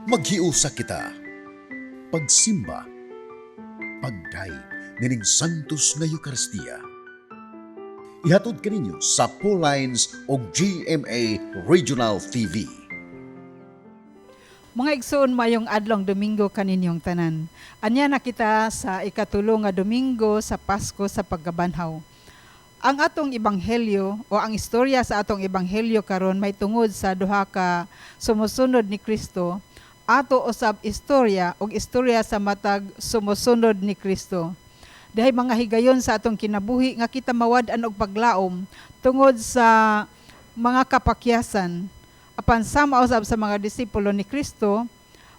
Maghiusa kita, pagsimba, pagday, nining santos nga Eucharistia. Ihatod kaninyo sa Paul Lines o GMA Regional TV. Mga igsoon, mayong adlong Domingo kaninyong tanan. Anya na kita sa ikatulo nga Domingo sa Pasko sa Pagkabanhaw. Ang atong ebanghelyo o ang istorya sa atong ebanghelyo karon may tungod sa duha ka sumusunod ni Kristo. Ato usab istorya o istorya sa matag sumusunod ni Kristo. Dahay mga higayon sa atong kinabuhi nga kita mawad-an og paglaom tungod sa mga kapakyasan. Apan sama usab sa mga disipulo ni Kristo,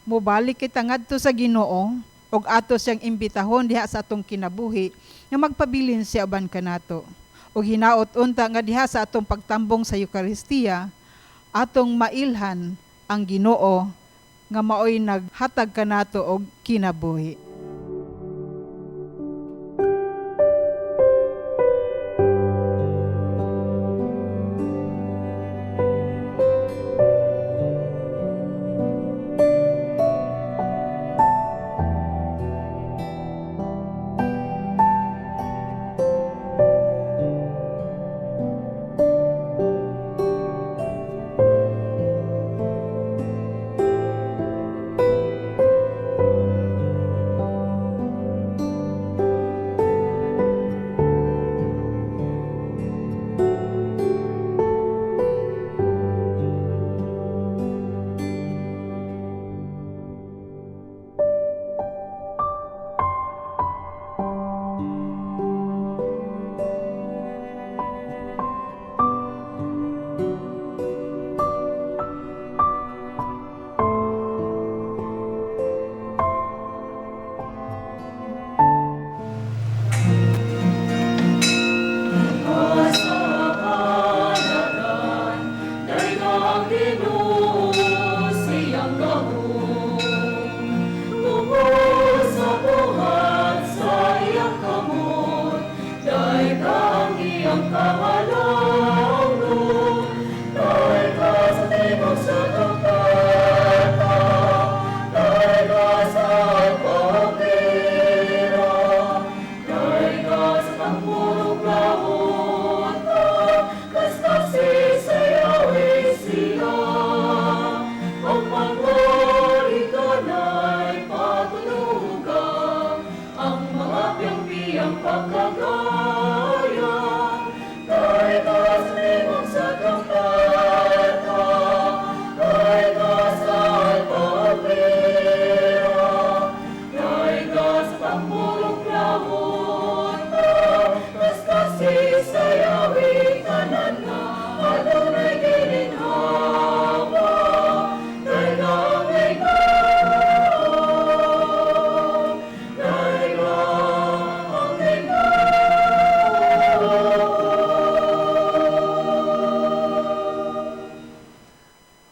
mobalik kita ngadto sa Ginoo ug ato siyang imbitahon diha sa atong kinabuhi nga magpabilin siya uban kanato. Ug hinaot unta nga diha sa atong pagtambong sa Eucharistia, atong mailhan ang Ginoo nga maoy naghatag kanato og kinabuhi.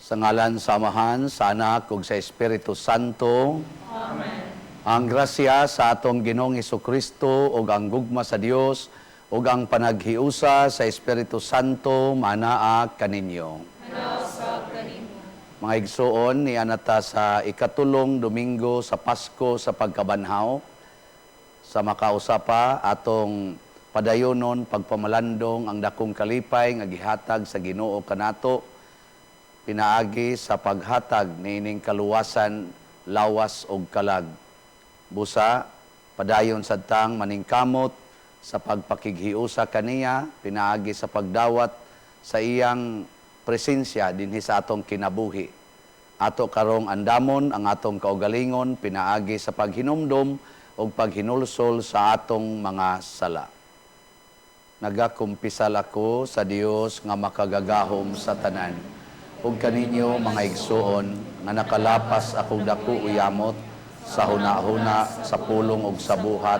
Sa ngalan sa Amahan, sa Anak, ug sa Espiritu Santo. Amen. Ang grasya sa atong Ginoong Hesukristo ug ang gugma sa Dios ug ang panaghiusa sa Espiritu Santo manaa kaninyo. Mga igsoon, ni anata sa ikatulong Domingo sa Pasko sa Pagkabanhaw, sa makausapa atong padayonon pagpamalandong ang dakong kalipay nga gihatag sa Ginoo kanato, pinaagi sa paghatag niining kaluwasan, lawas og kalag. Busa, padayon sadtang maningkamot sa pagpakighiusa kaniya, pinaagi sa pagdawat sa iyang presensya dinhi sa atong kinabuhi. Ato karong andamon ang atong kaugalingon, pinaagi sa paghinumdom o paghinulsol sa atong mga sala. Nagakumpisal ako sa Dios nga makagagahom sa tanan. Ug kaninyo mga igsoon nga nakalapas akong dako uyamot sa huna-huna, sa pulong ug sa buhat,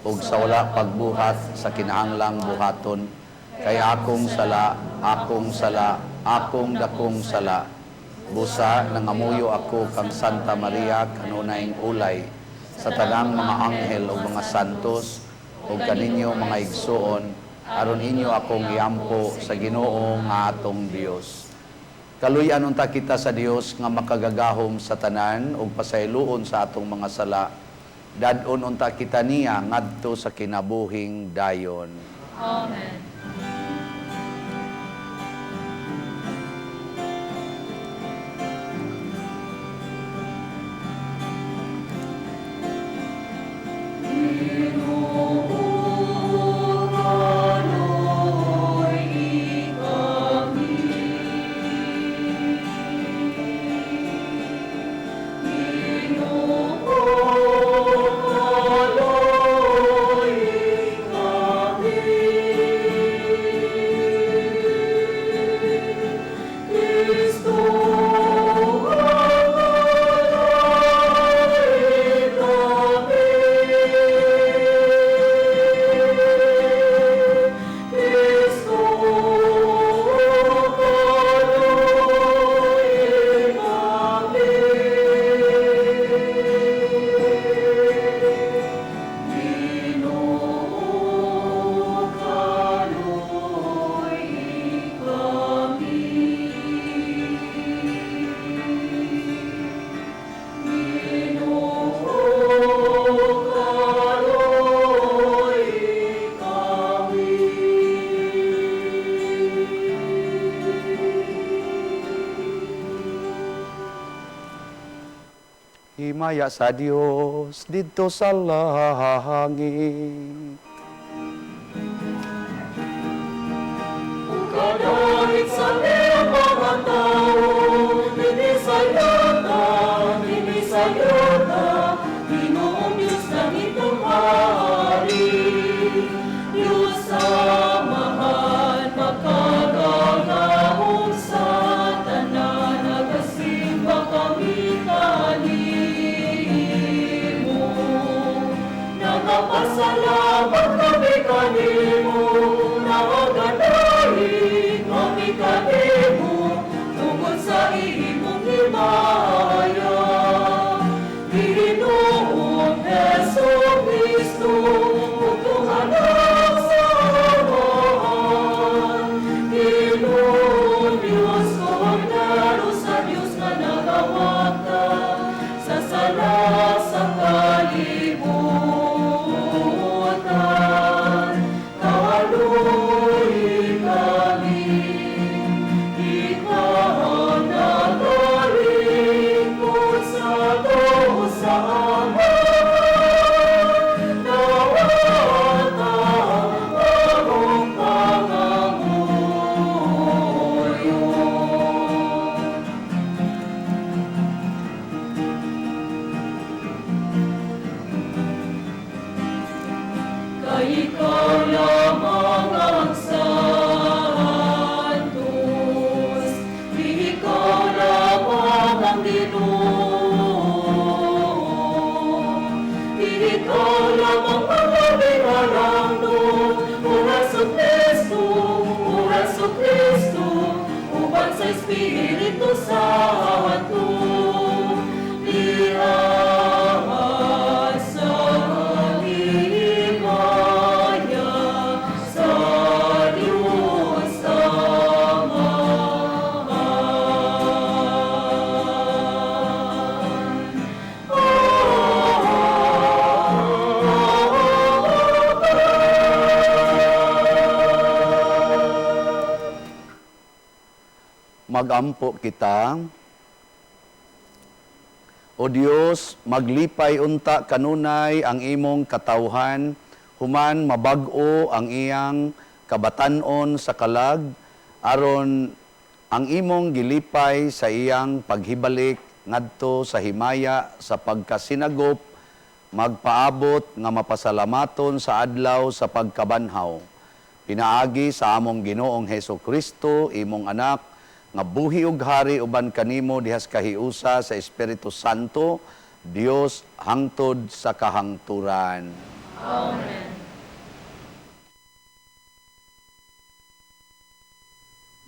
ug sa wala pagbuhat sa kinahanglang buhaton. Kay akong sala, akong dakong sala. Busa nangamuyo ako kang Santa Maria kanunayng ulay sa tanang mga anghel ug mga santos ug kaninyo mga igsoon aron inyo akong iampo sa Ginoo nga atong Dios. Kaluyan unta kita sa Dios nga makagagahom sa tanan ug pasayloon sa atong mga sala. Dadon unta kita niya ngadto sa kinabuhing dayon. Amen. Himaya sa Dios didto sa langit. Kadahit sa iyong mga tao, dinisayata, Ginoong Diyos na itong hari. Diyos sa mahal, makagagahong sa tanan, nagasimba kami kanimo. Nagapasalamat kami kanimo, nagaganahin kami kanimo, tungkol sa imong himaya. Ginoong Jesu-Cristo, utong anak sa amahan. Ginoong Diyos, Kordero sa Diyos na nagawatan, sa sala sa kalibutan. Kaluoy kami, ikaw nagalingkod sa Diyos sa Ama. Nawata ang pangamuyo. Kay ikaw lamang ang santos, ikaw lamang ang Ginoo, ikaw lamang ang aming harangdon, O Jesu-Cristo, O Jesu-Cristo, uban sa Espiritu Santo, diyan sa himaya sa Diyos Amahan. Magampo kita. O Dios, maglipay unta kanunay ang imong katawhan, human mabag-o ang iyang kabatanon sa kalag, aron ang imong gilipay sa iyang paghibalik ngadto sa himaya sa pagkasinagop, magpaabot nga mapasalamaton sa adlaw sa pagkabanhaw. Pinaagi sa among Ginoong Jesu-Kristo, imong anak, nga buhi ug hari uban kanimo dihas kahiusa sa Espiritu Santo, Dios hangtod sa kahangturan. Amen.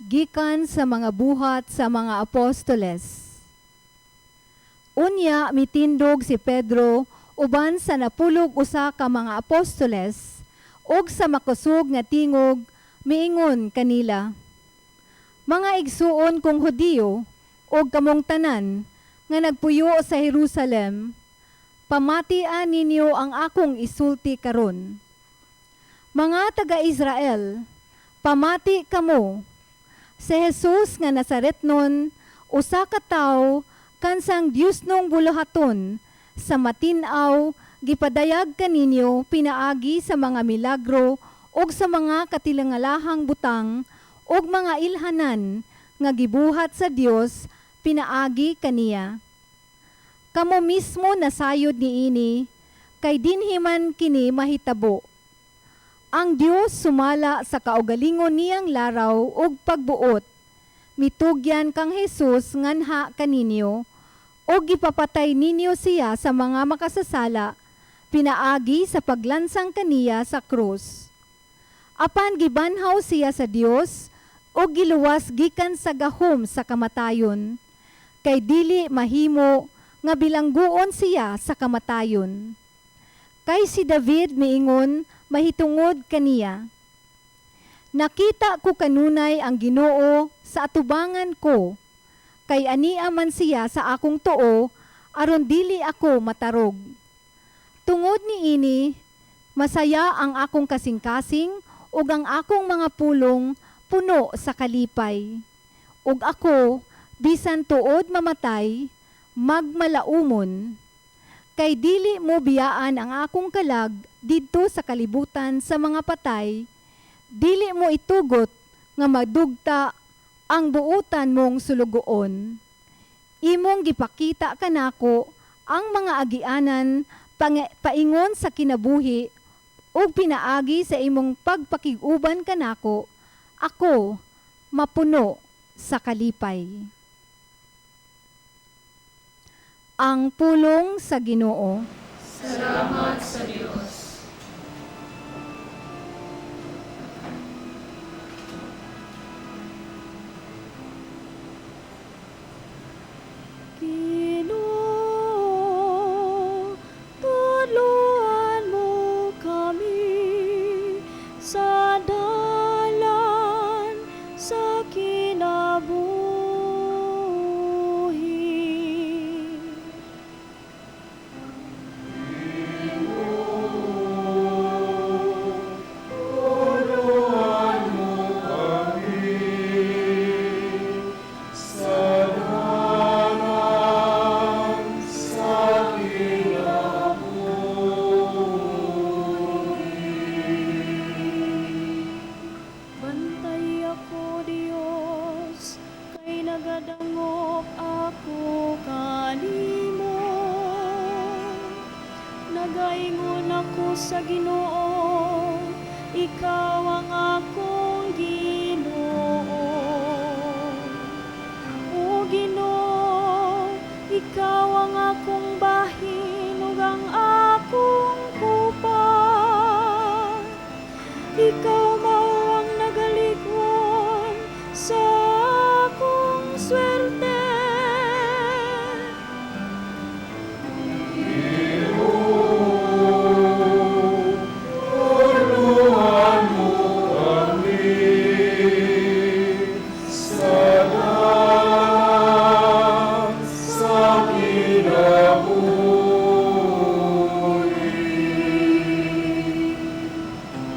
Gikan sa mga buhat sa mga apostoles. Unya mitindog si Pedro uban sa napulog usa ka mga apostoles ug sa makusog nga tingog miingon kanila, Mga igsuon kong Hudiyo, o kamong tanan, nga nagpuyo sa Jerusalem, pamatian ninyo ang akong isulti karon. Mga taga-Israel, pamati kamo. Si Jesus nga Nazaretnon, usa ka tawo kansang Dios nung bulahaton, sa matinaw, gipadayag kaninyo pinaagi sa mga milagro ug sa mga katilangalahang butang ug mga ilhanan nga gibuhat sa Dios pinaagi kaniya. Kamo mismo nasayod niini, kay dinhiman kini mahitabo. Ang Dios sumala sa kaugalingon niyang laraw ug pagbuot. Mitugyan kang Jesus nganha kaninyo, o gipapatay ninyo siya sa mga makasasala, pinaagi sa paglansang kaniya sa krus. Apan gibanhaw siya sa Dios, o giluwas gikan sa gahom sa kamatayon, kay dili mahimo nga bilangguon siya sa kamatayon. Kay si David miingon mahitungod kaniya, nakita ko kanunay ang Ginoo sa atubangan ko, kay ania man siya sa akong too, aron dili ako matarog. Tungod niini, masaya ang akong kasing-kasing, ug ang akong mga pulong puno sa kalipay. Ug ako, bisan tuod mamatay, magmalaumon. Kay dili mo biyaan ang akong kalag didto sa kalibutan sa mga patay, dili mo itugot nga madugta ang buutan mong sulugoon. Imong gipakita kanako ang mga agianan paingon sa kinabuhi ug pinaagi sa imong pagpakiguban kanako, ako mapuno sa kalipay. Ang pulong sa Ginoo. Salamat sa Diyos. Ginoo, tuluan mo kami sa dalan sa kinabuhi. Bantay ako, Dios, kay nagadangop ako kanimo. Nagaingon ako sa Ginoo, ikaw ang akong Ginoo. O Ginoo, ikaw ang akong bahin ug ang akong kupang. Ikaw mao ang nagaligwon sa akong swerte.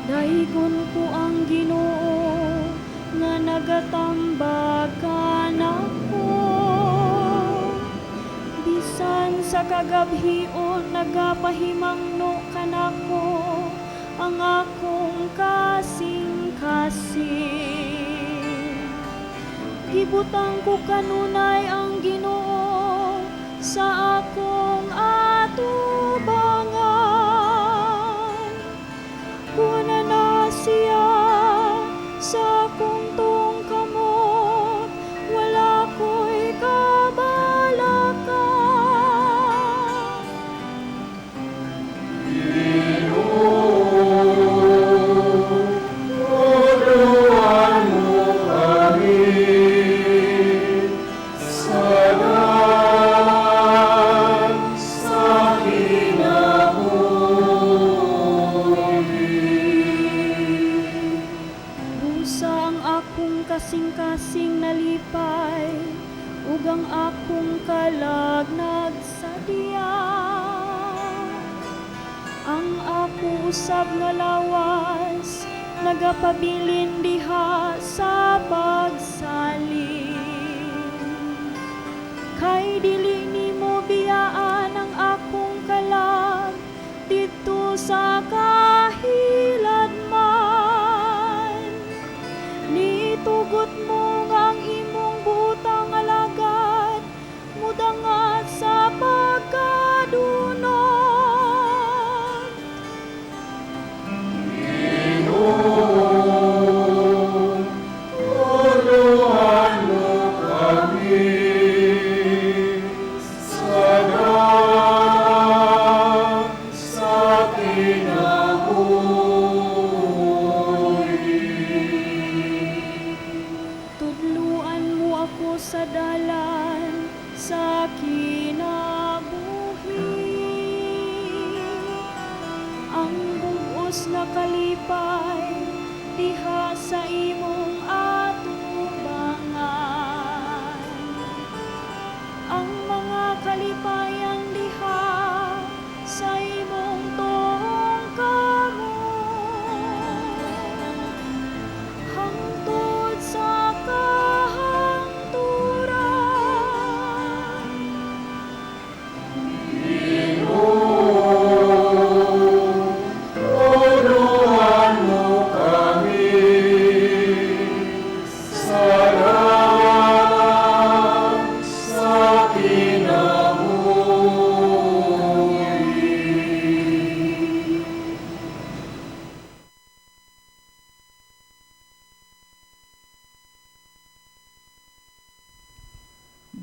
Daigon ko ang Ginoo nga nagatambag kanako. Bisan sa kagabhion nagapahimangno kanako ang akong kasing-kasing. Gibutang ko kanunay ang Ginoo sa akong atubangan. Kuna na siya sa akong tungkamot, wala ko'y kabalakan. Sa usab nga lawas, nagapabilin diha sa pagsalin. Kay dili nimo biyaan ang akong kalag, dito sa kahilad-man. Nitugot mo ngang imong butang alagad, mudangat sa pagkadunot. Tudluan mo ako sa dalan sa kinabuhi. Ang bugos na kalipay diha sa imong atubangan. Ang mga kalipayan diha sa imong tungkamo. Hangtod sa kahangturan.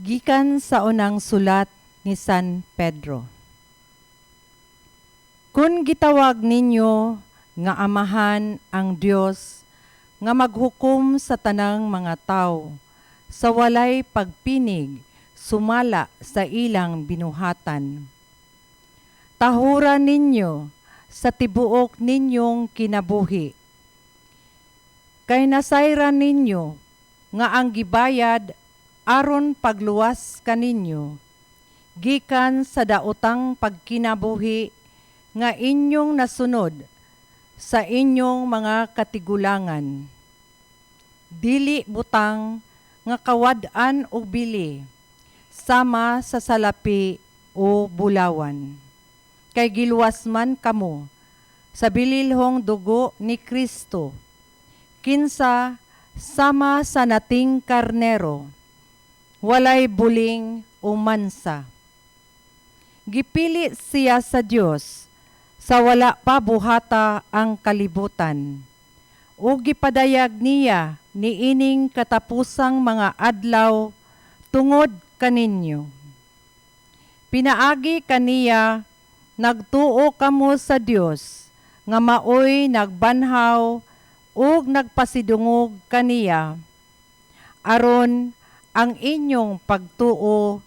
Gikan sa unang sulat ni San Pedro. Kung gitawag ninyo nga amahan ang Dios nga maghukom sa tanang mga tao sa walay pagpinig sumala sa ilang binuhatan. Tahuran ninyo sa tibuok ninyong kinabuhi. Kay nasayran ninyo nga ang gibayad aron pagluwas kaninyo, gikan sa daotang pagkinabuhi nga inyong nasunod sa inyong mga katigulangan. Dili butang nga kawad-an o bili, sama sa salapi o bulawan. Kay giluwas man kamo sa bililhong dugo ni Kristo, kinsa sama sa nating karnero, walay buling o mansa. Gipili siya sa Dios sa wala pa buhata ang kalibutan, o gipadayag niya niining katapusang mga adlaw tungod kaninyo. Pinaagi kaniya nagtuo kamo sa Dios nga maoy nagbanhaw ug nagpasidungog kaniya aron ang inyong pagtuo,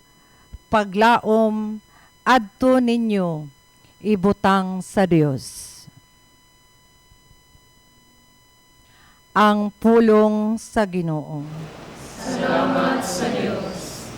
paglaom, adto ninyo, ibutang sa Dios. Ang pulong sa Ginoo. Salamat sa Diyos.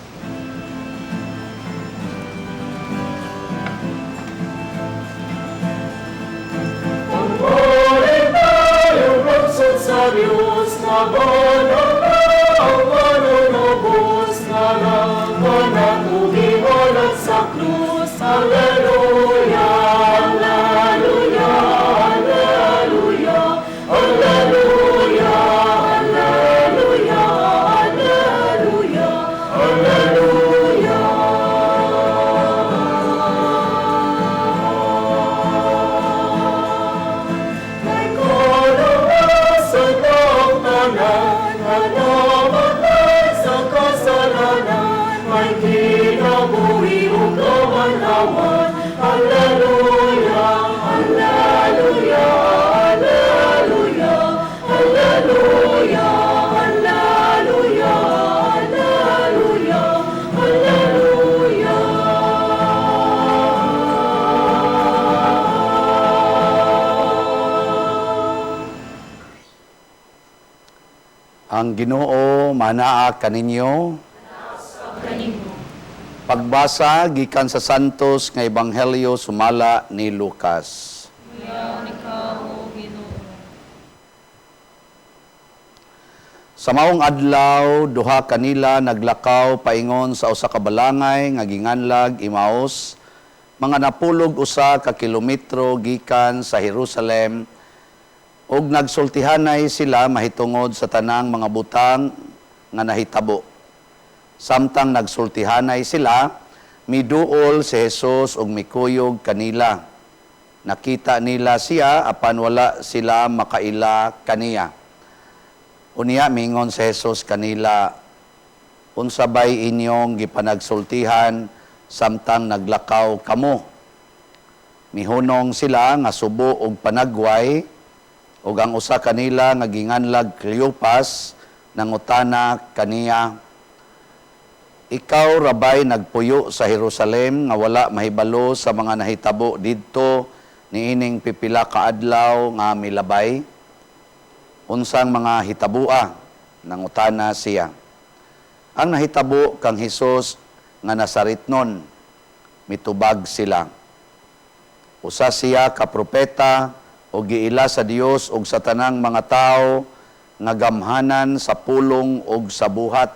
Pagpulin tayo magsud sa Diyos na banal na ang manunubos na laman ang umiwalat sa krus. Alleluia, alleluia, alleluia, alleluia, alleluia, alleluia, alleluia. May kalamasan ng tanan, halaman sa kasalanan, may kinabuhi o kamanhawan. Alleluia, alleluia, alleluia, alleluia, alleluia, alleluia, alleluia. Ang Ginoo manaa kaninyo. Pagbasa gikan sa Santos nga Ebanghelyo sumala ni Lucas. Ngayon, Sa maong adlaw, duha kanila naglakaw paingon sa usa ka balangay nga ginganlag Imaos, mga napulog usa ka kilometro gikan sa Jerusalem, ug nagsultihanay sila mahitungod sa tanang mga butang nga nahitabo. Samtang nagsultihanay sila, miduol si Jesus ug mikuyog kanila. Nakita nila siya apan wala sila makaila kaniya. Unya mingon si Jesus kanila, unsa bay inyong gipanagsultihan samtang naglakaw kamo? Mihunong sila nga subo og panagway, ug ang usa kanila nga ginganlag Cleopas nangutana kaniya, ikaw rabay nagpuyo sa Jerusalem nga wala mahibalo sa mga nahitabo didto niining pipila ka adlaw nga milabay? Unsang mga hitabua? Nangutana siya. Ang nahitabo kang Hesus nga Nazaretnon, mitubag sila. Usa siya ka propeta o giila sa Dios ug sa tanang mga tao nga gamhanan sa pulong ug sa buhat.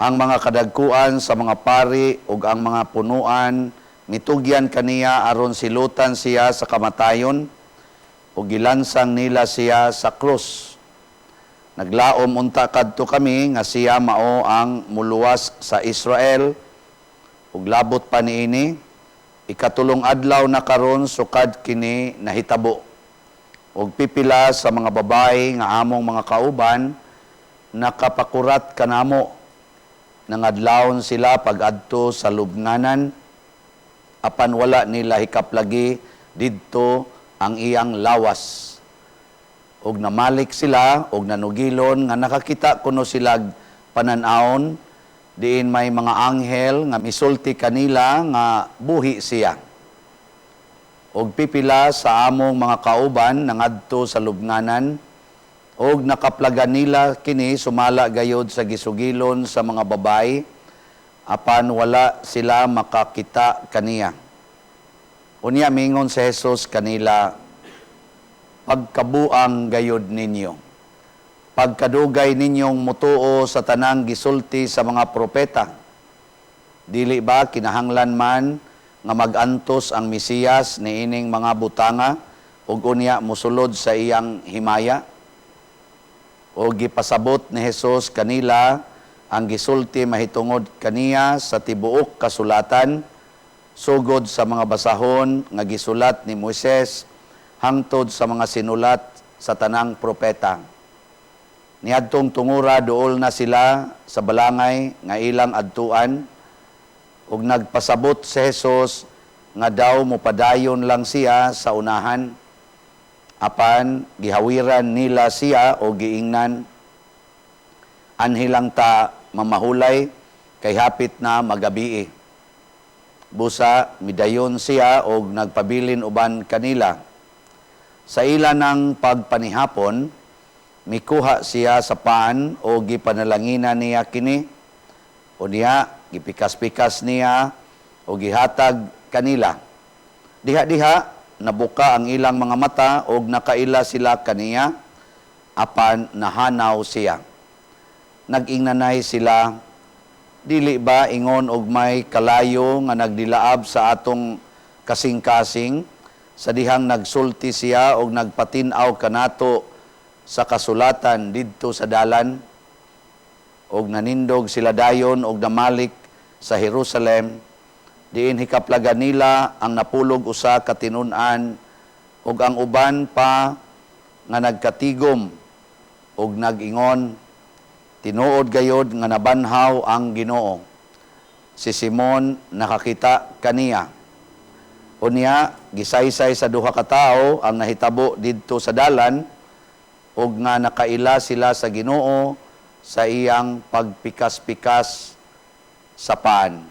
Ang mga kadagkuan sa mga pari ug ang mga punuan mitugyan kaniya aron silutan siya sa kamatayon o gilansang nila siya sa krus. Naglaom unta kadto kami nga siya mao ang muluwas sa Israel, ug labot pa niini, ikatulong adlaw na karon sukad kini nahitabo. Ug pipila sa mga babae nga among mga kauban, nakapakurat kanamo, nangadlawon sila pag-adto sa lubnganan, apan wala nila hikaplagi didto ang iyang lawas. Og namalik sila, og nanugilon, nga nakakita kuno silag pananawon, diin may mga anghel nga misulti kanila nga buhi siya. Og pipila sa among mga kauban nangadto sa lubnganan, og nakaplagan nila kini sumala gayod sa gisugilon sa mga babae, apan wala sila makakita kaniya. Unya mingon si Jesus kanila, pagkabuang gayod ninyo. Pagkadugay ninyong mutuo sa tanang gisulti sa mga propeta. Dili ba kinahanglan man nga magantos ang Mesiyas niining mga butanga ug unya mosulod sa iyang himaya? O gipasabot ni Jesus kanila ang gisulti mahitungod kaniya sa tibuok kasulatan, sugod sa mga basahon nga gisulat ni Moises hangtod sa mga sinulat sa tanang propeta. Niadtong tungura duol na sila sa balangay nga ilang adtuan, ug nagpasabot si Jesus nga daw mopadayon lang siya sa unahan, apan gihawiran nila siya o giingnan, anhilang ta mamahulay kay hapit na magabii. Busa, midayon siya o nagpabilin uban kanila. Sa ila ng pagpanihapon, mikuha siya sa paan o gipanalangina niya kini, o niya, gipikas-pikas niya o gihatag kanila. Diha-diha, nabuka ang ilang mga mata o nakaila sila kaniya, apan nahanaw siya. Nag-ingnanay sila, dili ba ingon og may kalayo nga nagdilaab sa atong kasing-kasing, sa dihang nagsulti siya og nagpatin-aw kanato sa kasulatan didto sa dalan, og nanindog sila dayon og namalik sa Jerusalem, diin hikaplagan nila ang napulog usa ka tinun-an ug ang uban pa nga nagkatigom ug nag-ingon, tinuod gayod nga nabanhaw ang Ginoo. Si Simon nakakita kaniya. Unya, gisaysay sa duha ka tawo ang nahitabo didto sa dalan, ug nga nakaila sila sa Ginoo sa iyang pagpikas-pikas sa paan.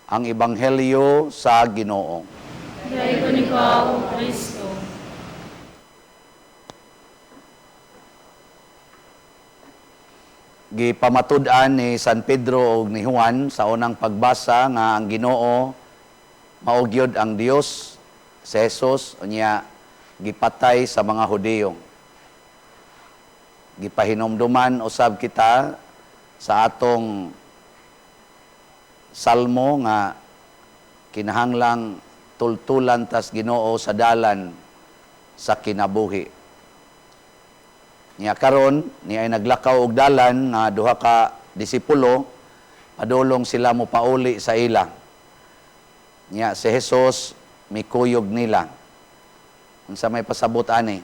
Ang Ebanghelyo sa Ginoo. Dahil ko ni Kao, Kristo. Gipamatud-an ni San Pedro ug ni Juan sa unang pagbasa nga ang Ginoo mao gyud ang Dios, si Jesus unya gipatay sa mga Hudiyo. gipahinomduman usab kita sa atong salmo nga kinahanglang tultulan tas Ginoo sa dalan sa kinabuhi. Niya karon ni ay naglakaw og dalan nga duha ka disipulo padulong sila mo pauli sa ila. Niya si Jesus mikuyog nila. Unsa may pasabot ani?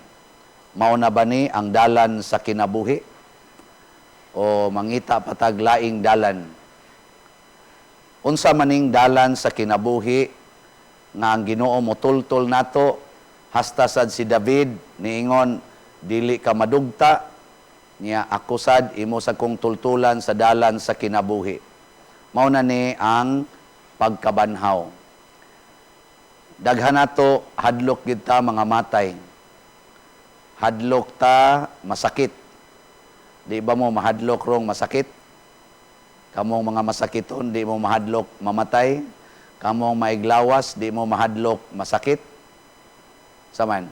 Mao na ba ni ang dalan sa kinabuhi? O mangita patag laing dalan? Unsa maning dalan sa kinabuhi nga ang Ginoo motultol nato hasta sad si David niingon dili ka madugta niya ako sad imo sa kong tultulan sa dalan sa kinabuhi. Mao na ni ang pagkabanhaw. Daghan nato hadlok gid ta mga matay. Hadlok ta masakit. Di ba mo mahadlok rong masakit? Kamong mga masakiton, di mo mahadlok mamatay. Kamong maiglawas, di mo mahadlok masakit. Saman,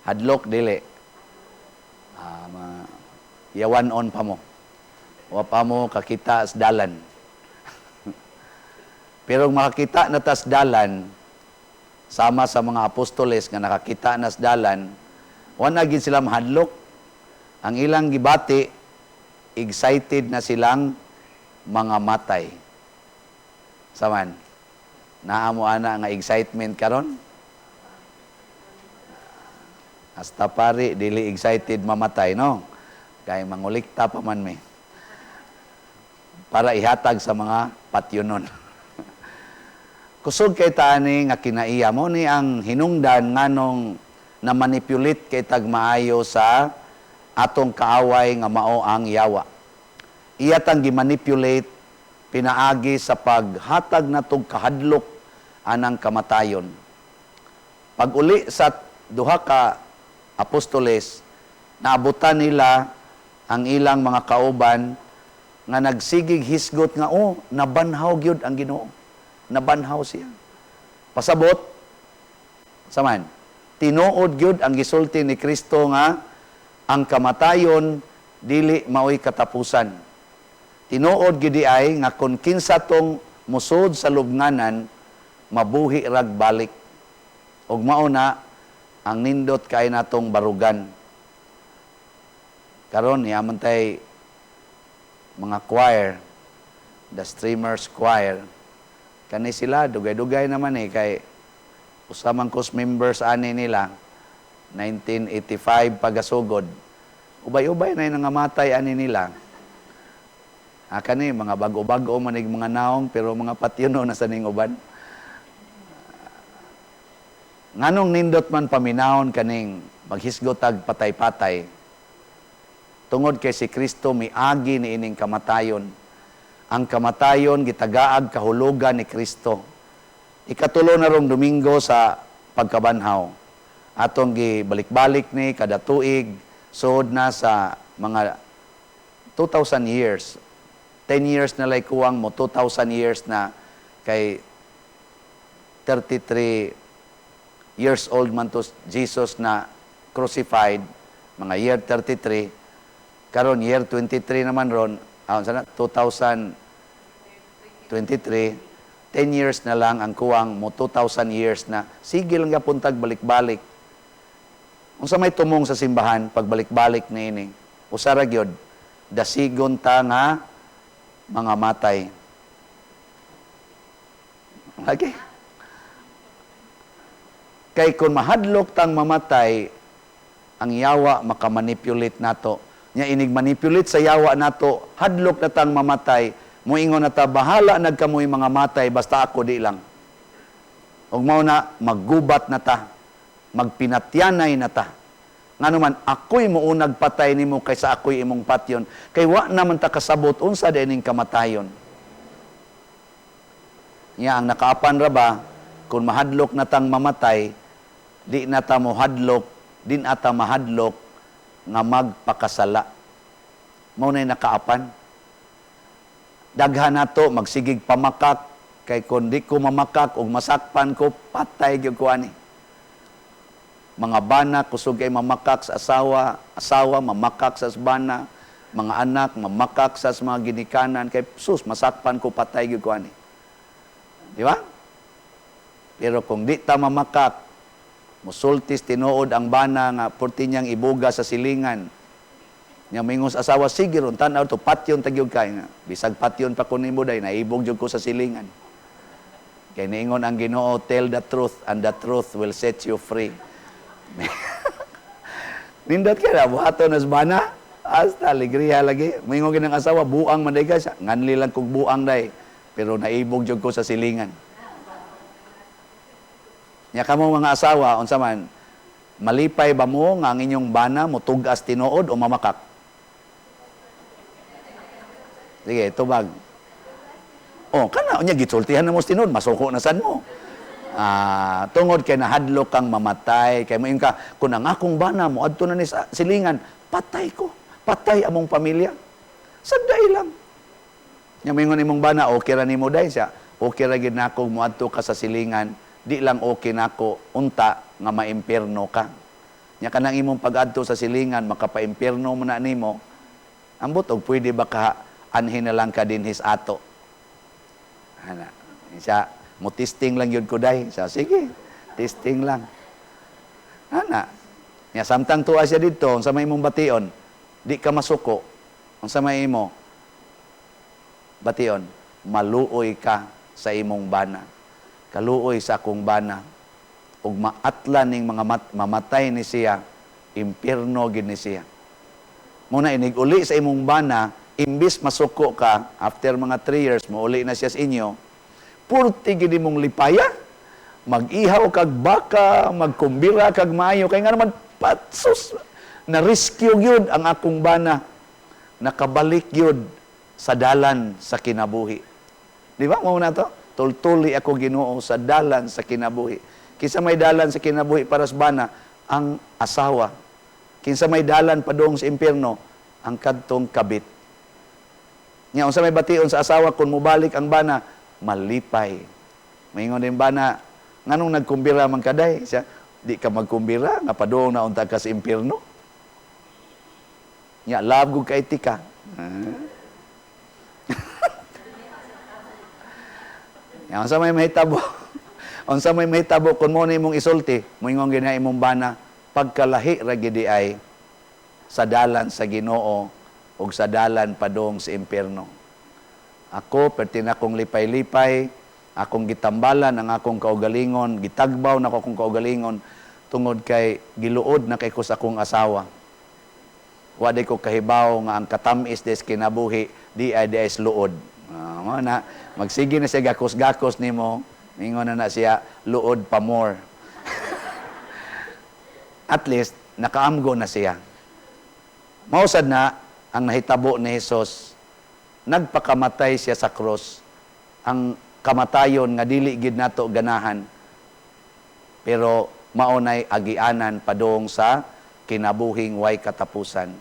hadlok dili. Yawan-on pa mo. Wa pa mo kakita sa dalan. Pero makakita na tas dalan, sama sa mga apostoles nga nakakita na sa dalan, wala gid sila mahadlok. Ang ilang gibati, excited na silang mga matay. Saman, naamo ana nga excitement karon? Hasta pari, dili excited mamatay, no? Kay mangulikta pa man me. Para ihatag sa mga patyunon. Kusog kay taani nga kinaiya mo ni ang hinungdan nganong na manipulate kay tag maayo sa atong kaaway nga mao ang yawa. Iya tang gimanipulate pinaagi sa paghatag natong kahadlok anang kamatayon. Pag uli sa duha ka apostoles, naabutan nila ang ilang mga kauban nga nagsigig hisgot nga nabanhaw gyud ang Ginoo. Nabanhaw siya. Pasabot saman tinuod gyud ang gisulti ni Kristo nga ang kamatayon dili maoy katapusan. Tinuod gyud ay nga kun kinsa tong musod sa lubnganan mabuhi rag balik. Ug mao na ang nindot kay natong barugan. Karon yaman tay mga choir, the Streamers Choir. Kani sila dugay-dugay naman kay usamang kos members ani nila 1985 pagasugod. Ubay-ubay na yung nangamatay ani nila. Kani mga bago-bago manig mga naong pero mga patyono na sa ning uban. Nganong nindot man paminahon kaning maghisgotag patay-patay. Tungod kay si Kristo miagi ni ining kamatayon. Ang kamatayon gitagaag kahulugan ni Kristo. Ikatulo na rong Domingo sa pagkabanhaw. Atong gibalik-balik ni kada tuig sud na sa mga 2,000 years. 10 years na lay kuwang mo 2,000 years na kay 33 years old man to Jesus na crucified, mga year 33. Karon year 23 naman ron, sana 2023, 10 years na lang ang kuwang mo 2,000 years na sige lang gapuntag balik-balik. Unsa may tumong sa simbahan pagbalik-balik niini, usara gyud dasigon ta nga mga matay. Okay. Kay kung mahadlok tang mamatay, ang yawa makamanipulate nato. Nya inig manipulate sa yawa nato, hadlok na tang mamatay, muingon na ta, bahala nagkamoy mga matay, basta ako di lang. Ug mao na, maggubat na ta, magpinatyanay na ta. Nga naman, ako'y muunag patay nimo kaysa ako'y imong patyon. Kay wa naman ta kasabot, unsa dining kamatayon. Nya ang nakaapan ra ba, kung mahadlok na tang mamatay, di na ta mohadlok, din ata mahadlok, nga magpakasala. Mao nay nakaapan. Daghan nato magsigig pamakak kay kun di ko mamakak og masakpan ko patay gyud ko ani. Mga bana, kusog kay mamakak sa asawa, asawa, mamakak sa bana, mga anak, mamakak sa mga ginikanan, kay sus, masakpan ko, patay gyud ko ani. Di ba? Pero kung di ta mamakak, musultis tinuod ang bana nga purti niyang ibuga sa silingan. Nya mingon sa asawa, sige ron, tanaw to, patyon tagyog kay nga. Bisag patyon pa ko nimo day, naibog jud ko sa silingan. Kay niingon ang Ginoo, tell the truth and the truth will set you free. Nindot ka na, buhato na bana, hasta alegria lagi. Mingon ginang asawa, buang man day ka siya. Nganli lang kog buang day, pero naibog jud ko sa silingan. Nya kamo mga asawa, unsa man, malipay ba mo nga ang inyong bana mo tugas tinuod o mamakak? Sige, tubag. Oh, kana unya gisultihan na mo tinuod, masuko na sad mo. Tungod kay nahadlok kang mamatay, kay mo ka kun ang akong bana mo adto na ni sa silingan, patay ko. Patay among pamilya. Sagday lang. Nya mingon imong bana, okay ra nimo day siya. Okay ra gid nako mo adto ka sa silingan. Di lang okay nako unta nga maimpierno ka. Nya kanang imong pag-adto sa silingan makapaimpierno mo na nimo. Ambot og pwede ba ka anhin na lang ka dinhis ato. Ana, siya mo testing lang yun ko day. Siya, sige, testing lang. Ana, niya samtang tuwa siya dito, sa may imong bation, di ka masuko. Ang sa may imo, bation, maluoy ka sa imong bana. Kaluoy sa akong bana. Ug maatlan ning mga mamatay ni siya, impierno gid ni siya. Muna inig-uli sa imong bana, imbis masuko ka, after mga 3 years, mauli na siya sa inyo, purti gini mong lipaya, mag-ihaw kag baka, magkumbira kag mayo, kaya nga naman, patsus, na-rescue yun ang akong bana, nakabalik yun sa dalan sa kinabuhi. Di ba? Muna to? Tultuli ako Ginoo sa dalan sa kinabuhi. Kinsa may dalan sa kinabuhi para sa bana, ang asawa. Kinsa may dalan padung sa impierno, ang kadtong kabit. Nya unsa may bation sa asawa kung mubalik ang bana, malipay. Maingon din bana, nganong nagkumbira man kaday? Siya, di ka magkumbira nga padung na unta ka sa impierno. Nya love gud kay tika. Nya unsa may mahitabo? Unsa may mahitabo kun mo ni imong isulti, moingon gina imong bana, pagkalahi ra gid ay sa dalan sa Ginoo ug sa dalan padong sa impierno. Ako, perti na akong lipay-lipay, akong gitambalan ang akong kaugalingon, gitagbaw na akong kaugalingon, tungod kay giluod na kay ko sa akong asawa. Wadi ko kahibaw nga ang katamis des kinabuhi, di ay des luod. Na, magsige na siya gakos-gakos nimo, mingon na siya, luod pa more. At least, nakaamgo na siya. Mausad na, ang nahitabo ni Jesus, nagpakamatay siya sa cross. Ang kamatayon nga dili gid nato ganahan. Pero maunay agianan padong sa kinabuhing way katapusan.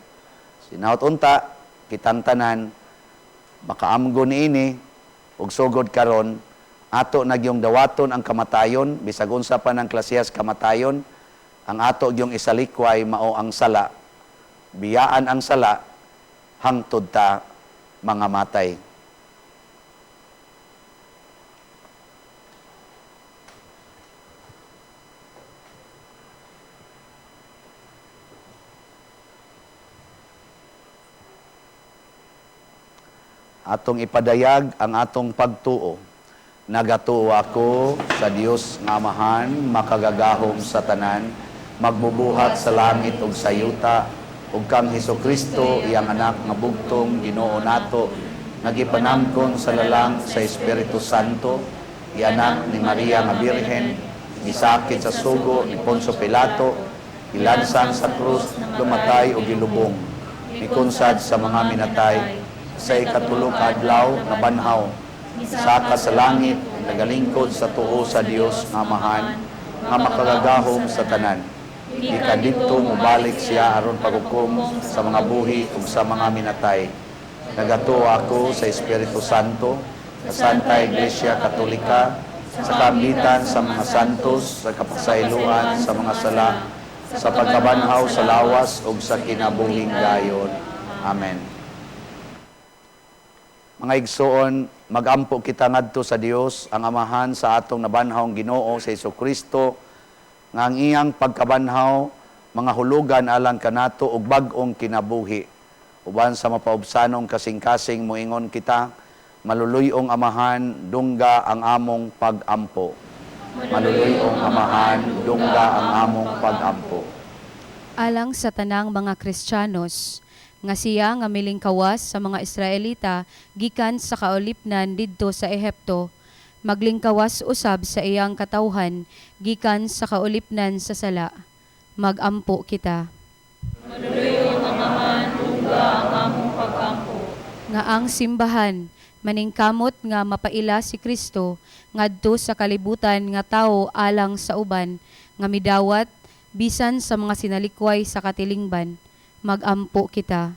Sinaot unta kitang tanan makaamgo niini ug sugod karon ato nagyong dawaton ang kamatayon bisag unsa pa ng klasiyas kamatayon, ang ato gyung isalikway mao ang sala. Biyaan ang sala hangtod ta mga matay. Atong ipadayag ang atong pagtuo. Nagatuo ako sa Dios nga Amahan, makagagahom sa tanan, magbubuhat sa langit ug sa yuta, ug kang Hesukristo iyang anak nga bugtong Ginoo nato, nagipanangkon sa lalang sa Espiritu Santo, ianak ni Maria nga Birhen, gisakit sa sugo ni Poncio Pilato, ilansang sa krus, lumatay ug gilubong, mikunsad sa mga minatay, sa ikatulong adlaw nga banhaw, saka sa langit, nagalingkod sa tuo sa Dios nga Amahan, nga makagagahom sa tanan. Ikadito mubalik siya aron paghukom sa mga buhi ug sa mga minatay. Nagatuo ako sa Espiritu Santo, sa Santa Iglesia Katolika, sa kaambitan sa mga santos, sa kapasayloan sa mga sala, sa pagkabanhaw sa lawas ug sa kinabuhing dayon. Amen. Mga igsoon, magampo kita ngadto sa Dios, ang Amahan sa atong nabanhawng Ginoo sa Jesucristo, nga ang iyang pagkabanhaw mga hulugan alang kanato ug bag-ong kinabuhi. Uban sa mapaubsanong kasing-kasing moingon kita, maluluyong Amahan, dungga ang among pag-ampo. Maluluyong Amahan, dungga ang among pag-ampo. Alang sa tanang mga Kristiyanos, nga siya nga miling kawas sa mga Israelita gikan sa kaulipnan didto sa Ehipto, maglingkawas usab sa iyang katawhan gikan sa kaulipnan sa sala. Magampo kita. Maluluyong Amahan, dungga ang among pag-ampo. Nga ang simbahan maningkamot nga mapaila si Kristo ngadto sa kalibutan nga tawo alang sa uban nga midawat bisan sa mga sinalikway sa katilingban. Magampo kita.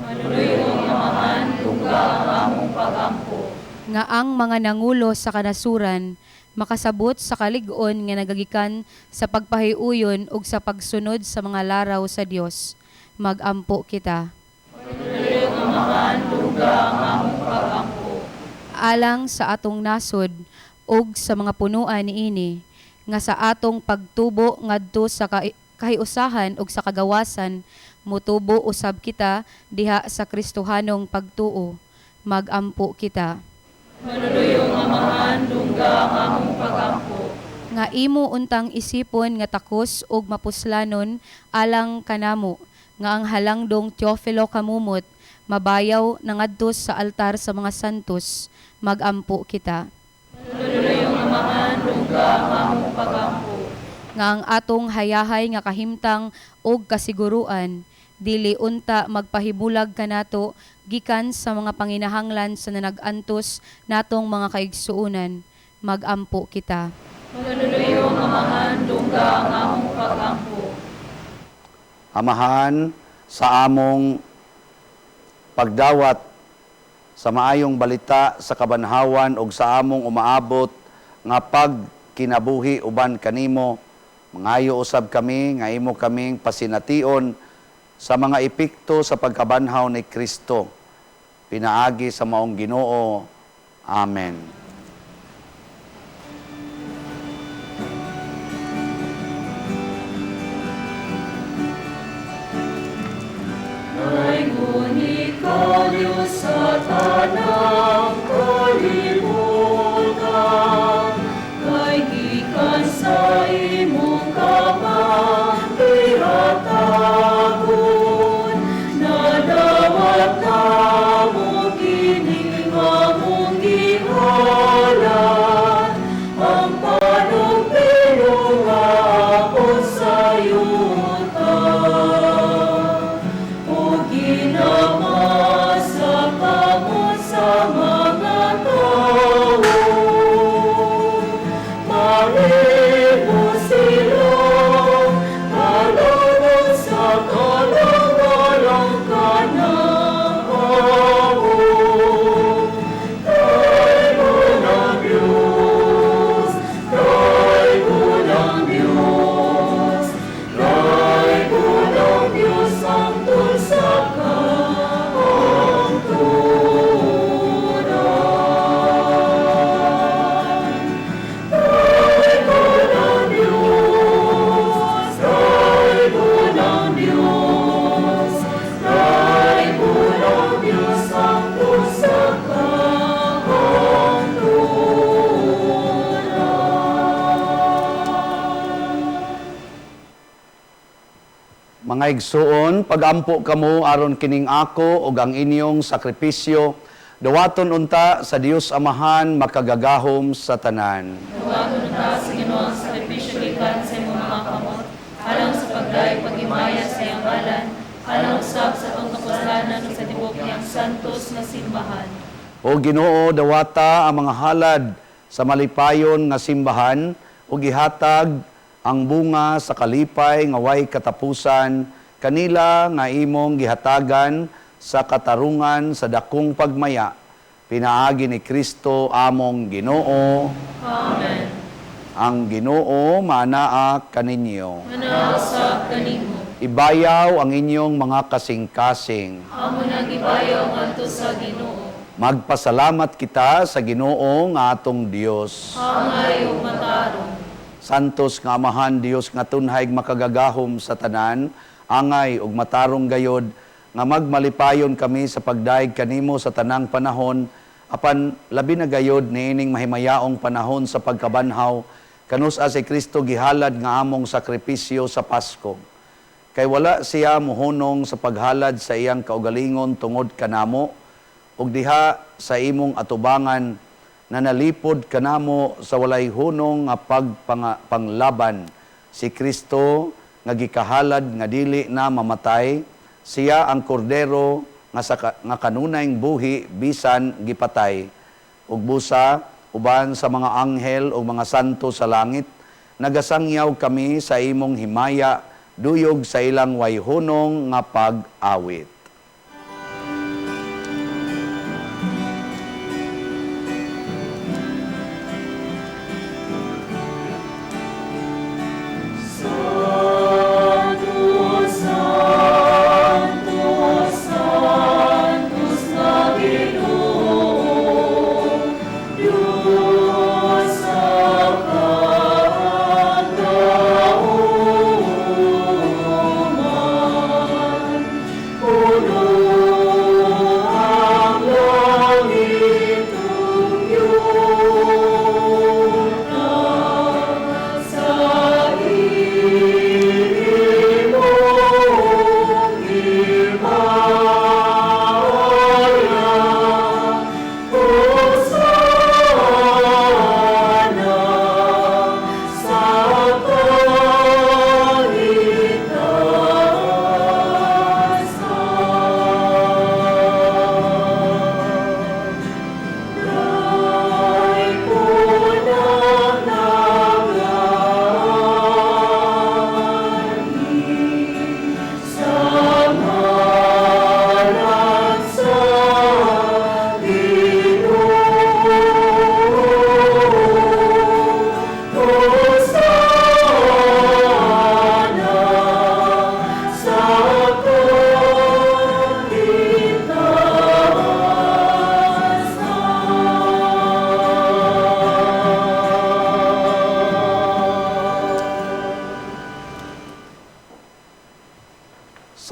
Maluluyong Amahan, dungga ang among pag-ampo. Nga ang mga nangulo sa kanasuran makasabot sa kalig-on nga nagagikan sa pagpahiuyon ug sa pagsunod sa mga laraw sa Dios. Magampo kita. Maluluyong Amahan, dungga ang among pag-ampo. Alang sa atong nasod ug sa mga punuan niini nga sa atong pagtubo ngadto sa kahiusahan ug sa kagawasan mutubo usab kita diha sa Kristohanong pagtuo. Magampo kita. Maluluyong Amahan, dungga ang among pag-ampo. Nga imo untang isipon nga takos ug mapuslanon alang kanamo nga ang halangdong Teofilo kamumot mabayaw nangadto sa altar sa mga santos. Magampo kita. Maluluyong Amahan, dungga ang among pag-ampo. Nga ang atong hayahay nga kahimtang ug kasiguruan dili unta magpahibulag kanato gikan sa mga panginahanglan sa nanag-antos natong mga kaigsuonan. Magampo kita. Maluluyong Amahan, dungga ang among pag-ampo. Amahan sa among pagdawat sa maayong balita sa kabanhawan ug sa among umaabot nga pagkinabuhi uban kanimo, mangayo usab kami nga imo kaming pasination sa mga epekto sa pagkabanhaw ni Kristo. Pinaagi sa maong Ginoo. Amen. Ay ngunit ka, Diyos sa tanang kalibutan, kay gikan sa imong kamangiratagon, nadawat na mo kini nga mong gihalan, ang panumpiyo nga ako sa yuta. O ginamasa ka mo sa mga tao, maribo sila, kalunod sa kalangalang ka na ako. Kay unang Diyos, kay unang Diyos, kay unang Diyos ang tulsa ka ang turan. Kay unang Diyos, kay unang Diyos, kay unang Diyos ang tulsa ka ang turan. Mga igsuon, pagampo kamo aron kining ako ug ang inyong sakripisyo, dawaton unta sa Dios Amahan makagagahom sa tanan. Tawagon ta sa Ginoo ang sakripisyo gikan sa imong mga kamot, alang sa pagdayeg paghimaya sa iyang ngalan, alang usab sa atong kapuslanan ug sa tibuok niyang santos nga simbahan. O Ginoo, dawata ang mga halad sa malipayon nga simbahan ug gihatag ang bunga sa kalipay nga way katapusan kanila nga imong gihatagan sa katarungan sa dakong pagmaya. Pinaagi ni Kristo among Ginoo. Amen. Ang Ginoo manaa kaninyo. Manausap kanimo. Ibayaw ang inyong mga kasing-kasing. Amo nang ibayaw ngadto sa Ginoo. Magpasalamat kita sa Ginoo nga atong Dios. Angay ug matarong. Santos nga Amahan Dios nga tunhay makagagahom sa tanan, angay ug matarong gayod nga magmalipayon kami sa pagdaig kanimo sa tanang panahon, apan labi na gayod niining mahimayaong panahon sa pagkabanhaw, kanus-a si Kristo gihalad nga among sakripisyo sa Pasko. Kay wala siya muhunong sa paghalad sa iyang kaugalingon tungod kanamo, ug diha sa imong atubangan na nalipod kanamo sa walay hunong nga panglaban. Si Kristo nga gikahalad nga dili na mamatay, siya ang kordero nga kanunayng buhi bisan gipatay. Ug busa uban sa mga anghel o mga santo sa langit, nagasangyaw kami sa imong himaya, duyog sa ilang wayhunong nga pag-awit.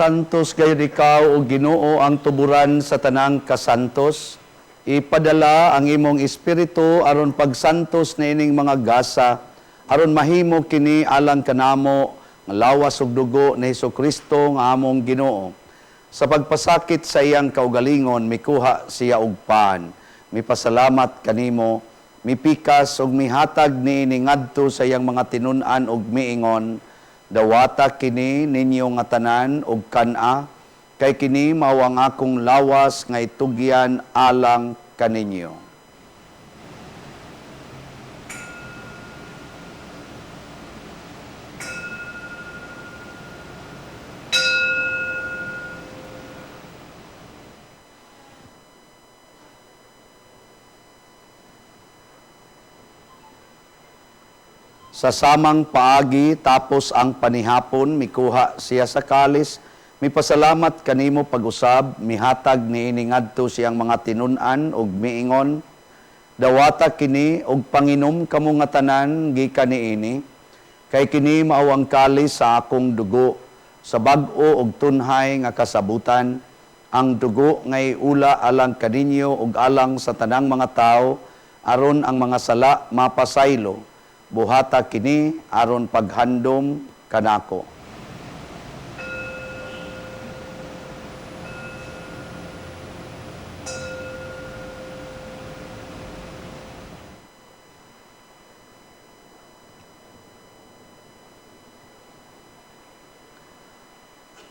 Santos gayud ikaw o Ginoo ang tuburan sa tanang kasantos. Ipadala ang imong espiritu aron pagsantos na ining mga gasa, aron mahimo kini alang kanamo nga lawas ug dugo ni Hesukristo nga among Ginoo. Sa pagpasakit sa iyang kaugalingon, mikuha siya og paan. Mipasalamat kanimo, mipikas ug mihatag niini ngadto sa iyang mga tinun-an ug miingon, dawata kini ninyo nga tanan ug kana, kay kini mao ang akong lawas nga itugyan alang kaninyo. Sa samang paagi tapos ang panihapon, mikuha siya sa kalis, mipasalamat kanimo pag-usab, mihatag niini ngadto siyang mga tinun-an ug miingon, dawata kini og panginom kamo nga tanan gikan niini, kay kini mao ang kalis sa akong dugo, sa bag-o ug tunhay nga kasabutan, ang dugo ngay ula alang kaninyo ug alang sa tanang mga tao, aron ang mga sala mapasaylo. Buhata kini aron paghandom kanako.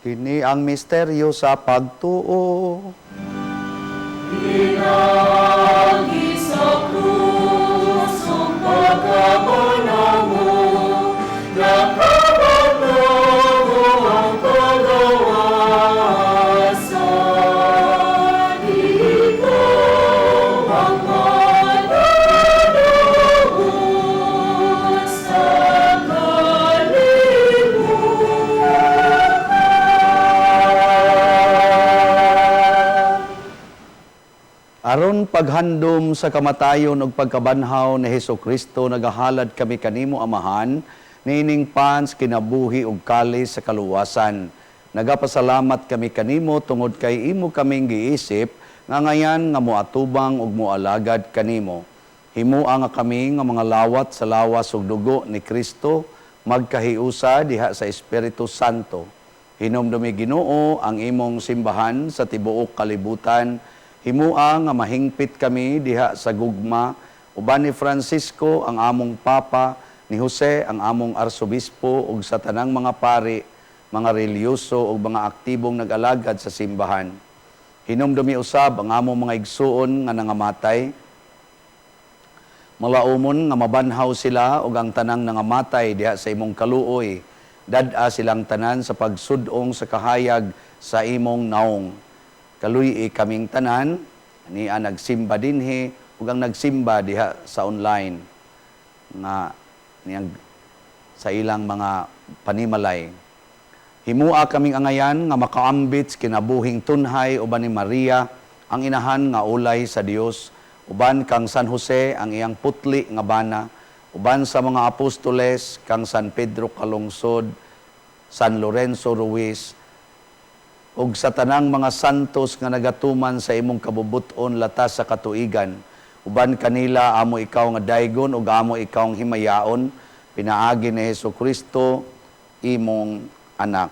Kini ang misteryo sa pagtuo. Pinagi sa krus ang pagkabanhaw mo, nakabanhaw ang kagawasan. Ikaw ang mananaos Aron paghandom sa kamatayon ug pagkabanhaw ni Hesukristo nagahalad kami kanimo amahan niining pans kinabuhi ug kalis sa kaluwasan. Nagapasalamat kami kanimo tungod kay imo kaming giisip nga ngayan nga moatubang ug moalagad kanimo. Himua nga kami nga mga lawat sa lawas ug dugo ni Kristo magkahiusa diha sa Espiritu Santo. Hinomdumi Ginoo ang imong simbahan sa tibuok kalibutan. Himua nga mahingpit kami diha sa gugma, uban ni Francisco ang among Papa, ni Jose ang among Arsobispo ug sa tanang mga pari, mga relyoso ug mga aktibong nag-alagad sa simbahan. Hinomdumi usab ang among mga igsuon nga nangamatay. Malaumon nga mabanhaw sila ug ang tanang nangamatay diha sa imong kaluoy. Dad-a silang tanan sa pagsudong sa kahayag sa imong naong. Kaluy kaming tanan, niya nagsimba dinhi, ug ang nagsimba diha sa online nga niyang sa ilang mga panimalay. Himua kaming angayan nga makaambit kinabuhing tunhay uban ni Maria, ang inahan nga ulay sa Dios, uban kang San Jose ang iyang putli nga bana, uban sa mga apostoles kang San Pedro Calungsod, San Lorenzo Ruiz, ug sa tanang mga santos nga nagatuman sa imong kabubuton latas sa katuigan. Uban kanila amo ikaw nga daygon ug amo ikaw ang himayaon, pinaagi ni Hesukristo imong anak.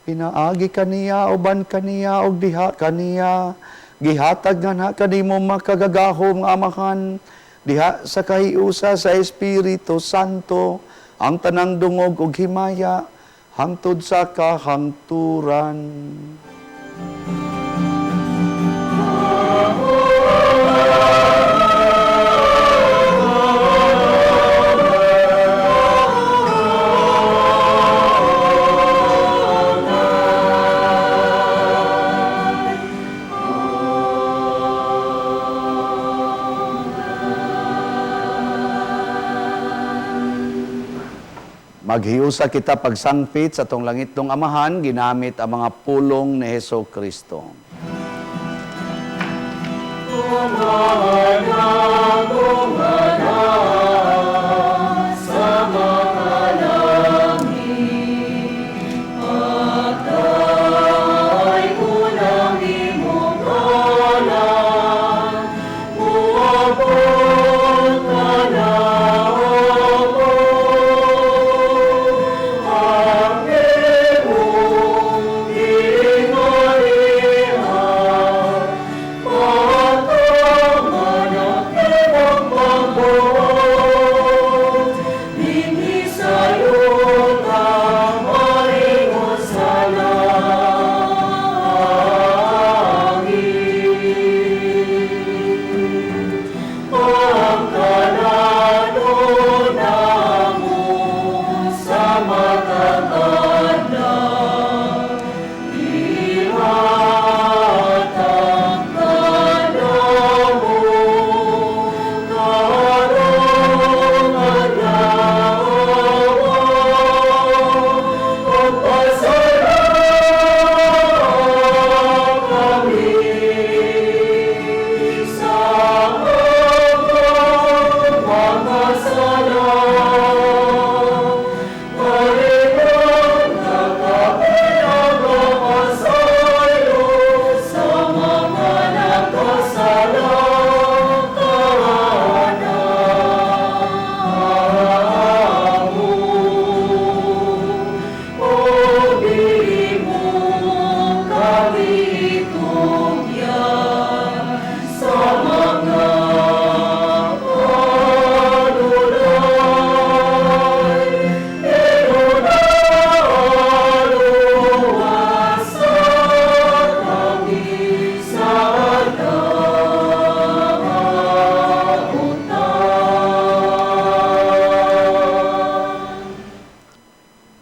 Pinaagi kaniya uban kaniya ug diha kaniya gihatag nga na kanimo makagagahom nga amahan diha sa kahiusa sa Espiritu Santo ang tanang dungog ug himaya hangtod sa kahangturan. Maghiusa kita pagsangpit sa tong langit ng amahan, ginamit ang mga pulong ni Hesukristo.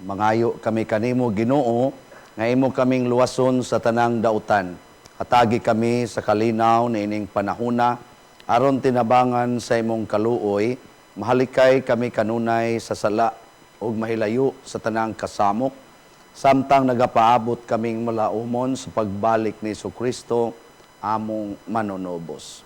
Mangayo kami kanimo Ginoo nga imo kaming luwason sa tanang dautan. Hatagi kami sa kalinaw na ining panahuna aron tinabangan sa imong kaluoy, mahalikay kami kanunay sa sala ug mahilayo sa tanang kasamok samtang nagapaabot kaming malaumon sa pagbalik ni Jesucristo among manunubos.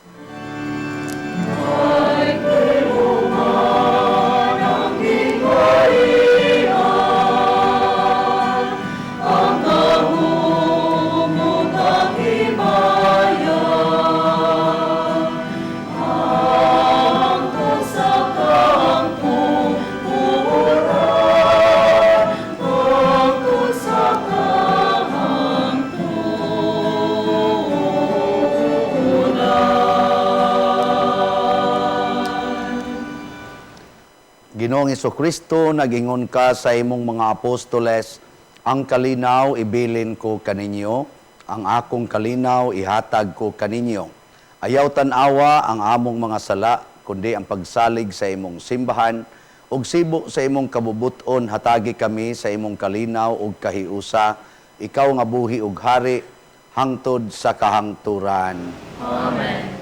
Ginoong Kristo, nagingon ka sa imong mga apostoles, ang kalinaw ibilin ko kaninyo, ang akong kalinaw ihatag ko kaninyo. Ayaw tanawa ang among mga sala, kundi ang pagsalig sa imong simbahan, ug sibo sa imong kabubuton hatagi kami sa imong kalinaw ug kahiusa, ikaw nga buhi ug hari, hangtod sa kahangturan. Amen.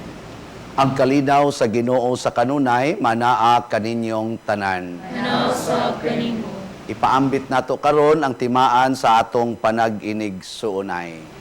Ang kalinaw sa Ginoo sa kanunay, manaa kaninyong tanan. Nausab kanimo. Ipaambit nato karon ang timaan sa atong panag-inig suunay.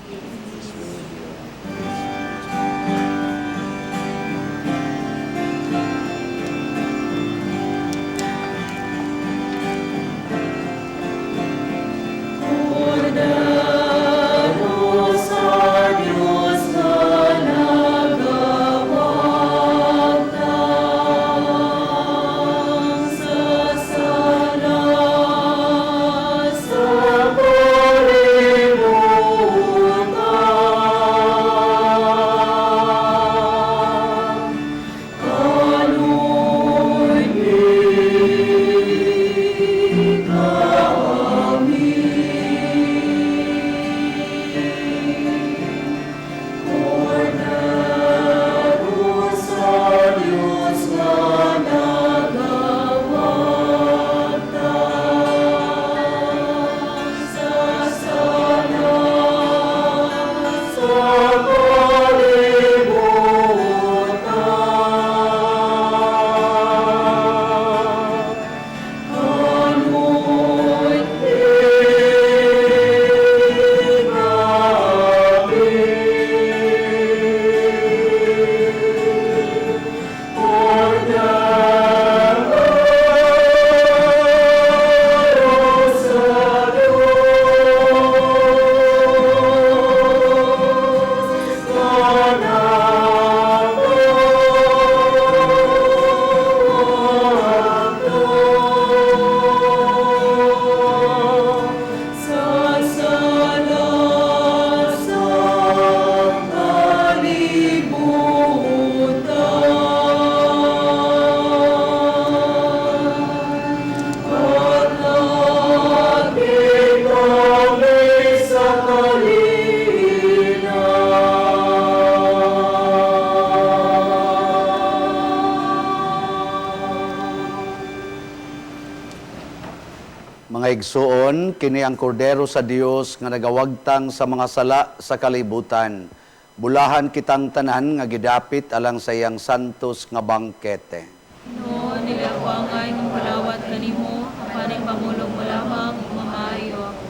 Mga igsoon, kini ang kordero sa Dios nga nagawagtang sa mga sala sa kalibutan. Bulahan kitang tanan nga gidapit alang sa iyang santos nga bangkete. Noon nila ko angay ng palawat kanimo, paning pamulong mo lamang, mamaayo ako.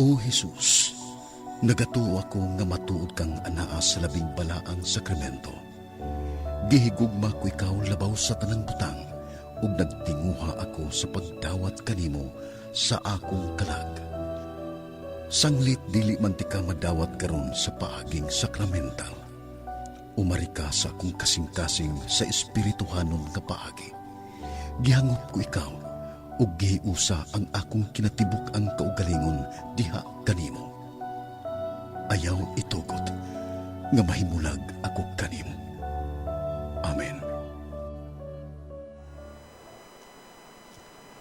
O Jesus, nagatuo ako nga matuod kang anaa sa labing balaang sakramento. Gihigugma ko ikaw labaw sa tanang butang, ug nagtinguha ako sa pagdawat kanimo sa akong kalag. Sanglit dili man ti ka madawat karon sa paaging sakramental. Umari ka sa akong kasing-kasing sa espirituhanon nga paagi. Gihangop ko ikaw, ug gihiusa ang akong kinatibuk ang kaugalingon diha kanimo. Ayaw itugot nga mahimulag ako kanimo. Amen.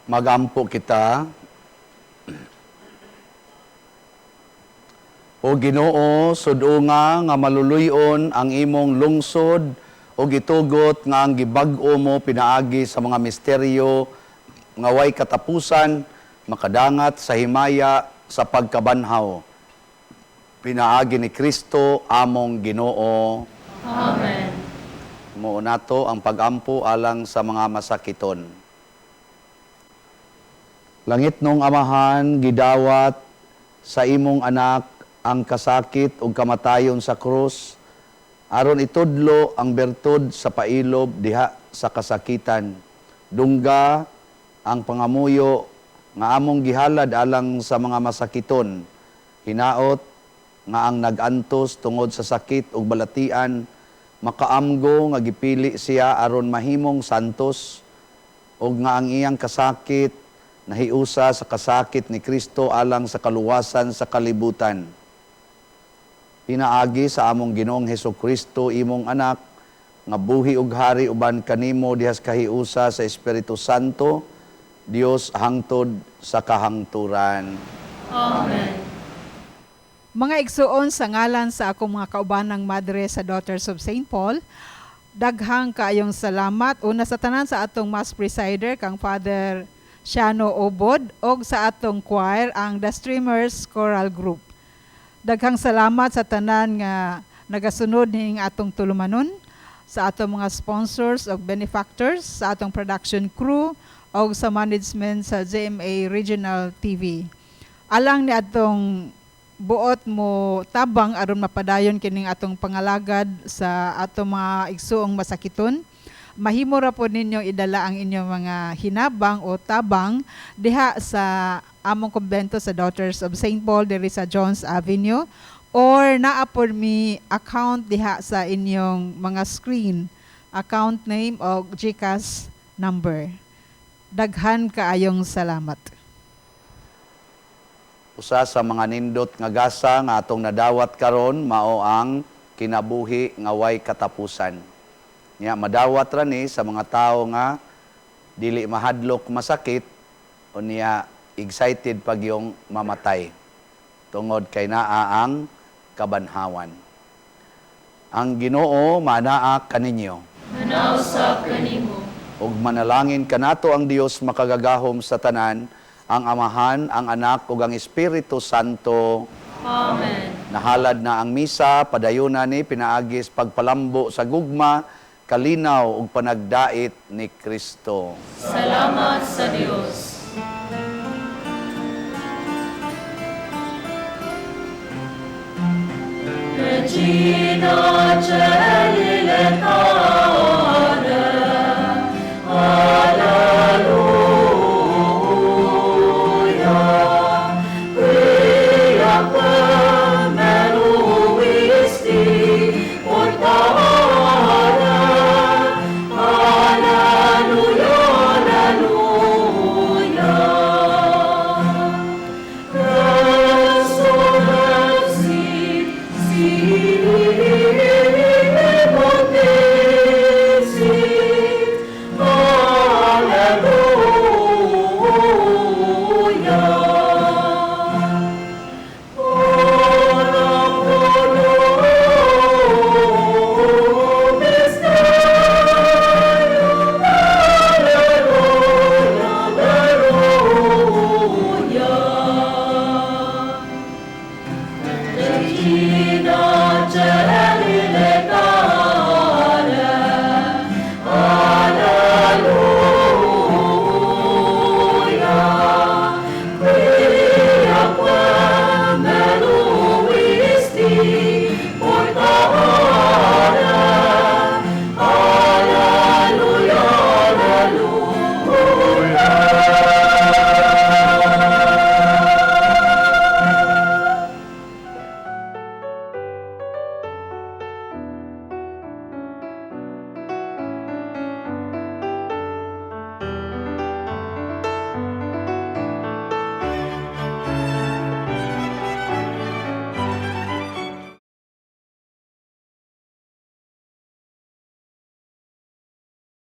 Magampo kita. O Ginoo, sudunga nga maluluyon ang imong lungsod o gitugot nga ang gibag-o mo pinaagi sa mga misteryo nga way katapusan, makadangat sa himaya sa pagkabanhaw. Pinaagi ni Kristo among Ginoo. Amen. Mao nato ang pagampo alang sa mga masakiton. Langit nung Amahan, gidawat sa imong anak ang kasakit ug kamatayon sa krus, aron itudlo ang bertud sa pailob diha sa kasakitan. Dungga ang pangamuyo nga among gihalad alang sa mga masakiton. Hinaot nga ang nagantos tungod sa sakit ug balatian, makaamgo nga gipili siya aron mahimong santos, ug nga ang iyang kasakit nahiusa sa kasakit ni Kristo alang sa kaluwasan sa kalibutan. Pinaagi sa among Ginoong Hesukristo imong anak, nga buhi ug hari uban kanimo dihas kahiusa sa Espiritu Santo, Dios hangtod sa kahangturan. Amen. Mga igsuon sa ngalan sa akong mga kaubanang madre sa Daughters of St. Paul, daghang kaayong salamat una sa tanan sa atong Mass Presider kang Father Shano Obod og sa atong choir ang The Streamers Choral Group. Daghang salamat sa tanan nga nagasunod ning atong tulumanon, sa atong mga sponsors o benefactors, sa atong production crew o sa management sa GMA Regional TV. Alang ni atong buot mo tabang aron mapadayon kining atong pangalagad sa atong mga igsuong masakiton. Mahimo ra po ninyong idala ang inyong mga hinabang o tabang diha sa among kumbento sa Daughters of St. Paul diri sa Jones Avenue, or naa po mi account diha sa inyong mga screen, account name o GCash number. Daghan kaayong salamat. Usa sa mga nindot nga gasa nga atong nadawat karon mao ang kinabuhi nga way katapusan. Nya madawat ra ni sa mga tawo nga dili mahadlok masakit o niya excited pag yung mamatay tungod kay naa ang kabanhawan. Ang Ginoo manaa kaninyo. Manausap kanimo. Ug manalangin kanato ang Dios makagagahom sa tanan, ang Amahan, ang Anak ug ang Espiritu Santo. Amen. Nahalad na ang misa, padayunan ni pinaagis pagpalambo sa gugma, kalinaw ug panagdait ni Kristo. Salamat sa Dios. Regina Celi Leta